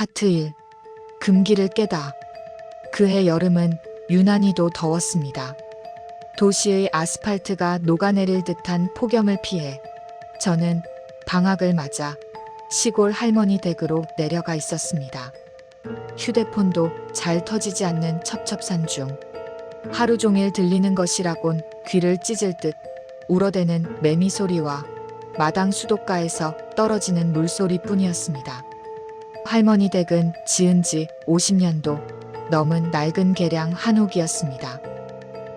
파트 1. 금기를 깨다. 그해 여름은 유난히도 더웠습니다. 도시의 아스팔트가 녹아내릴 듯한 폭염을 피해 저는 방학을 맞아 시골 할머니 댁으로 내려가 있었습니다. 휴대폰도 잘 터지지 않는 첩첩산 중 하루 종일 들리는 것이라곤 귀를 찢을 듯 울어대는 매미 소리와 마당 수도가에서 떨어지는 물소리 뿐이었습니다. 할머니 댁은 지은 지 50년도 넘은 낡은 개량 한옥이었습니다.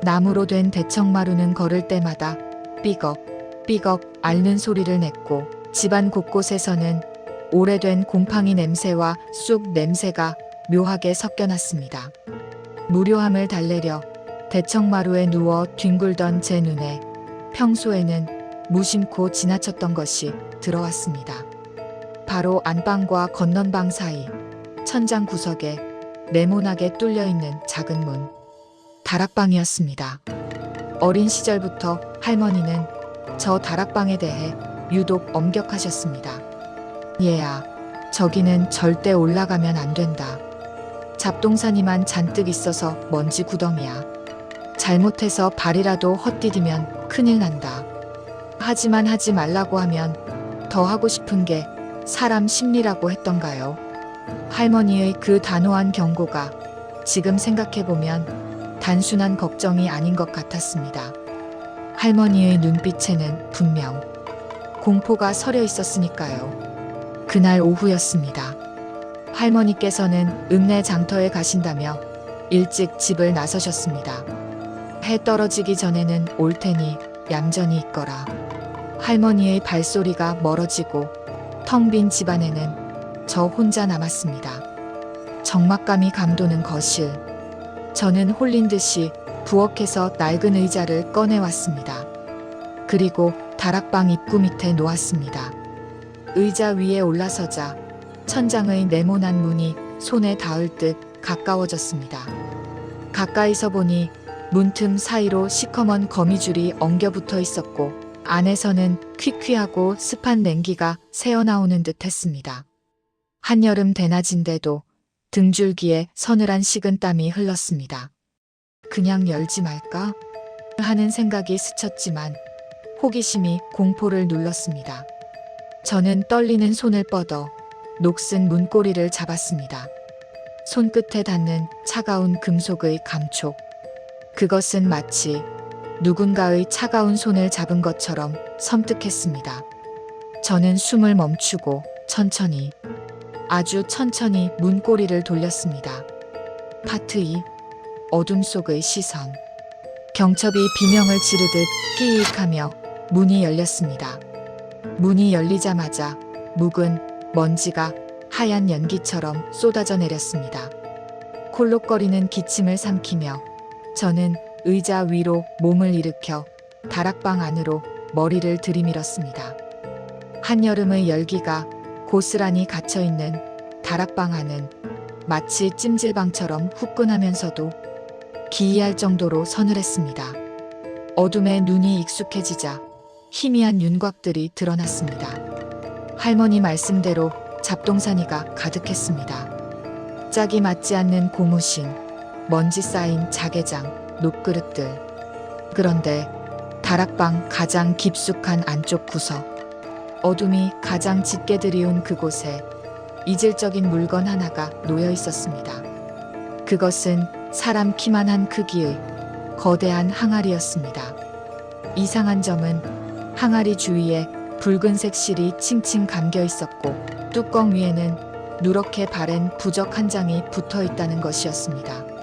나무로 된 대청마루는 걸을 때마다 삐걱 앓는 소리를 냈고 집안 곳곳에서는 오래된 곰팡이 냄새와 쑥 냄새가 묘하게 섞여났습니다. 무료함을 달래려 대청마루에 누워 뒹굴던 제 눈에 평소에는 무심코 지나쳤던 것이 들어왔습니다. 바로 안방과 건넌방 사이 천장 구석에 네모나게 뚫려있는 작은 문, 다락방이었습니다. 어린 시절부터 할머니는 저 다락방에 대해 유독 엄격하셨습니다. 얘야, 저기는 절대 올라가면 안 된다. 잡동사니만 잔뜩 있어서 먼지 구덩이야. 잘못해서 발이라도 헛디디면 큰일 난다. 하지만 하지 말라고 하면 더 하고 싶은 게 사람 심리라고 했던가요? 할머니의 그 단호한 경고가 지금 생각해보면 단순한 걱정이 아닌 것 같았습니다. 할머니의 눈빛에는 분명 공포가 서려 있었으니까요. 그날 오후였습니다. 할머니께서는 읍내 장터에 가신다며 일찍 집을 나서셨습니다. 해 떨어지기 전에는 올 테니 얌전히 있거라. 할머니의 발소리가 멀어지고 텅 빈 집안에는 저 혼자 남았습니다. 적막감이 감도는 거실. 저는 홀린 듯이 부엌에서 낡은 의자를 꺼내왔습니다. 그리고 다락방 입구 밑에 놓았습니다. 의자 위에 올라서자 천장의 네모난 문이 손에 닿을 듯 가까워졌습니다. 가까이서 보니 문틈 사이로 시커먼 거미줄이 엉겨붙어 있었고 안에서는 퀴퀴하고 습한 냉기가 새어나오는 듯 했습니다. 한여름 대낮인데도 등줄기에 서늘한 식은땀이 흘렀습니다. 그냥 열지 말까? 하는 생각이 스쳤지만 호기심이 공포를 눌렀습니다. 저는 떨리는 손을 뻗어 녹슨 문고리를 잡았습니다. 손끝에 닿는 차가운 금속의 감촉. 그것은 마치 누군가의 차가운 손을 잡은 것처럼 섬뜩했습니다. 저는 숨을 멈추고 천천히, 아주 천천히 문고리를 돌렸습니다. 파트 2. 어둠 속의 시선. 경첩이 비명을 지르듯 끼익하며 문이 열렸습니다. 문이 열리자마자 묵은 먼지가 하얀 연기처럼 쏟아져 내렸습니다. 콜록거리는 기침을 삼키며 저는 의자 위로 몸을 일으켜 다락방 안으로 머리를 들이밀었습니다. 한여름의 열기가 고스란히 갇혀있는 다락방 안은 마치 찜질방처럼 후끈하면서도 기이할 정도로 서늘했습니다. 어둠에 눈이 익숙해지자 희미한 윤곽들이 드러났습니다. 할머니 말씀대로 잡동사니가 가득했습니다. 짝이 맞지 않는 고무신, 먼지 쌓인 자개장, 녹그릇들. 그런데 다락방 가장 깊숙한 안쪽 구석, 어둠이 가장 짙게 들이운 그곳에 이질적인 물건 하나가 놓여 있었습니다. 그것은 사람 키만한 크기의 거대한 항아리였습니다. 이상한 점은 항아리 주위에 붉은색 실이 칭칭 감겨 있었고 뚜껑 위에는 누렇게 바랜 부적 한 장이 붙어 있다는 것이었습니다.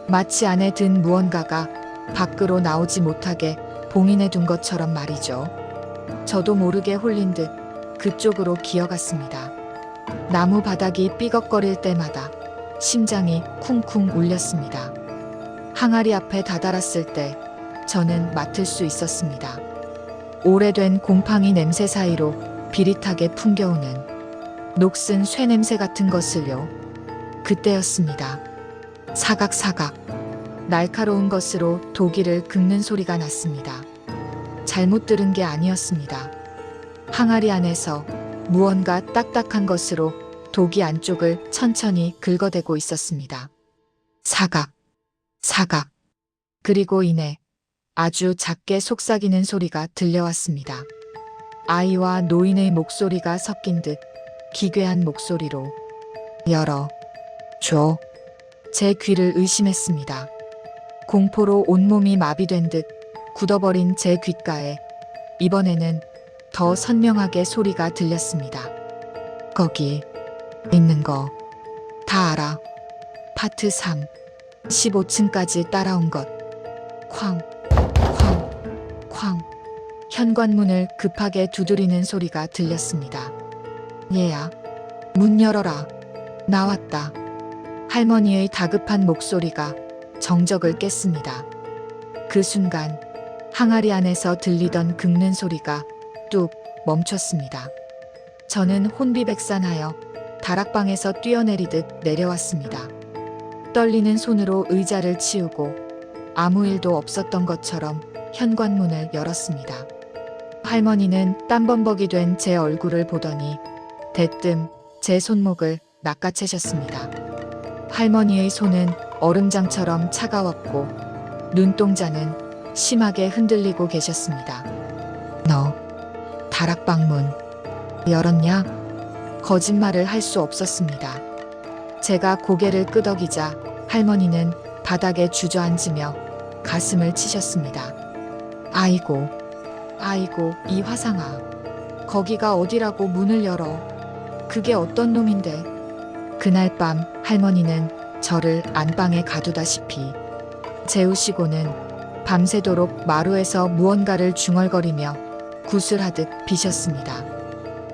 마치 안에 든 무언가가 밖으로 나오지 못하게 봉인해 둔 것처럼 말이죠. 저도 모르게 홀린 듯 그쪽으로 기어갔습니다. 나무 바닥이 삐걱거릴 때마다 심장이 쿵쿵 울렸습니다. 항아리 앞에 다다랐을 때 저는 맡을 수 있었습니다. 오래된 곰팡이 냄새 사이로 비릿하게 풍겨오는 녹슨 쇠 냄새 같은 것을요. 그때였습니다. 사각사각. 날카로운 것으로 도기를 긁는 소리가 났습니다. 잘못 들은 게 아니었습니다. 항아리 안에서 무언가 딱딱한 것으로 독이 안쪽을 천천히 긁어대고 있었습니다. 사각, 사각. 그리고 이내 아주 작게 속삭이는 소리가 들려왔습니다. 아이와 노인의 목소리가 섞인 듯 기괴한 목소리로 열어줘. 제 귀를 의심했습니다. 공포로 온몸이 마비된 듯 굳어버린 제 귓가에 이번에는 더 선명하게 소리가 들렸습니다. 거기 있는 거 다 알아. 파트 3, 15층까지 따라온 것. 쾅, 쾅, 쾅. 현관문을 급하게 두드리는 소리가 들렸습니다. 얘야, 문 열어라. 나왔다. 할머니의 다급한 목소리가 정적을 깼습니다. 그 순간 항아리 안에서 들리던 긁는 소리가 뚝 멈췄습니다. 저는 혼비백산하여 다락방에서 뛰어내리듯 내려왔습니다. 떨리는 손으로 의자를 치우고 아무 일도 없었던 것처럼 현관문을 열었습니다. 할머니는 땀범벅이 된 제 얼굴을 보더니 대뜸 제 손목을 낚아채셨습니다. 할머니의 손은 얼음장처럼 차가웠고 눈동자는 심하게 흔들리고 계셨습니다. 너 다락방 문 열었냐? 거짓말을 할 수 없었습니다. 제가 고개를 끄덕이자 할머니는 바닥에 주저앉으며 가슴을 치셨습니다. 아이고, 아이고, 이 화상아. 거기가 어디라고 문을 열어. 그게 어떤 놈인데. 그날 밤 할머니는 저를 안방에 가두다시피 재우시고는 밤새도록 마루에서 무언가를 중얼거리며 구슬하듯 비셨습니다.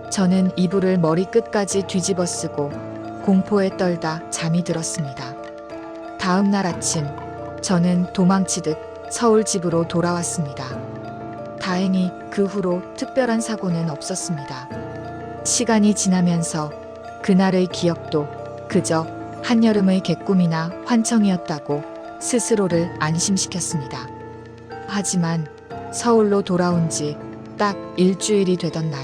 저는 이불을 머리끝까지 뒤집어 쓰고 공포에 떨다 잠이 들었습니다. 다음 날 아침 저는 도망치듯 서울 집으로 돌아왔습니다. 다행히 그 후로 특별한 사고는 없었습니다. 시간이 지나면서 그날의 기억도 그저 한여름의 개꿈이나 환청이었다고 스스로를 안심시켰습니다. 하지만 서울로 돌아온 지 딱 일주일이 되던 날,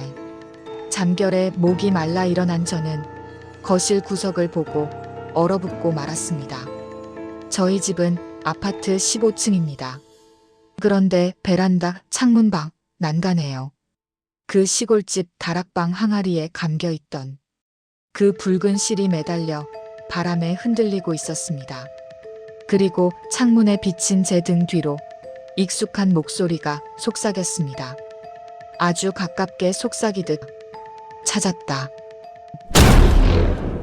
잠결에 목이 말라 일어난 저는 거실 구석을 보고 얼어붙고 말았습니다. 저희 집은 아파트 15층입니다. 그런데 베란다, 창문방, 난간에요. 그 시골집 다락방 항아리에 감겨있던 그 붉은 실이 매달려 바람에 흔들리고 있었습니다. 그리고 창문에 비친 제 등 뒤로 익숙한 목소리가 속삭였습니다. 아주 가깝게 속삭이듯 찾았다.